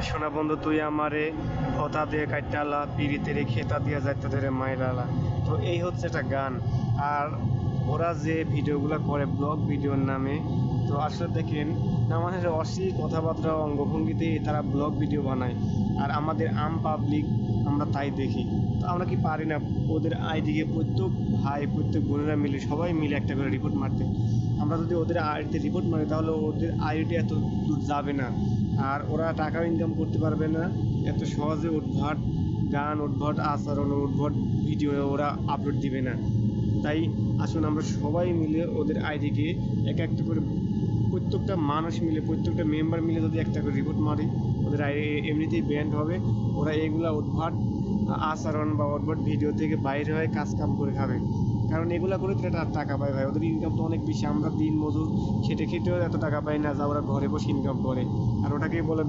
শোনা বন্ধু তুই আমারে হতা দিয়ে কাটালা পিড়িতে রেখে তা দিয়ে যাইতে ধরে মাইরালা। তো এই হচ্ছে একটা গান। আর ওরা যে ভিডিওগুলো করে ব্লগ ভিডিওর নামে, তো আসলে দেখেন আমাদের অশ্লীল কথাবার্তা অঙ্গভঙ্গিতে তারা ব্লগ ভিডিও বানায়। আর আমাদের আম পাবলিক আমরা তাই দেখি। তো আমরা কি পারি না ওদের আইডিকে প্রত্যেক ভাই প্রত্যেক বোনেরা মিলে সবাই মিলে একটা করে রিপোর্ট মারতে? আমরা যদি ওদের আইডিতে রিপোর্ট মারি তাহলে ওদের আইডি এত দূর যাবে না, আর ওরা টাকাও ইনকাম করতে পারবে না এত সহজে। উদ্ভট গান, উদ্ভট আচরণ, উদ্ভট ভিডিও ওরা আপলোড দিবে না। তাই আসুন আমরা সবাই মিলে ওদের আইডিকে এক একটা করে প্রত্যেকটা মানুষ মিলে প্রত্যেকটা মেম্বার মিলে যদি একটা করে রিপোর্ট মারি, ওদের আইডি এমনিতেই ব্যান্ড হবে। ওরা এগুলা উদ্ভট আচরণ বা উদ্ভট ভিডিও থেকে বাইরে হয়ে কাজ কাম করে খাবে, কারণ এগুলা করে তো একটা টাকা পায় ভাই। ওদের ইনকাম তো অনেক বেশি। আমরা দিন মজুর খেটে খেটেও এত টাকা পাই না যা ওরা ঘরে বসে ইনকাম করে, আর ওটাকেই বলে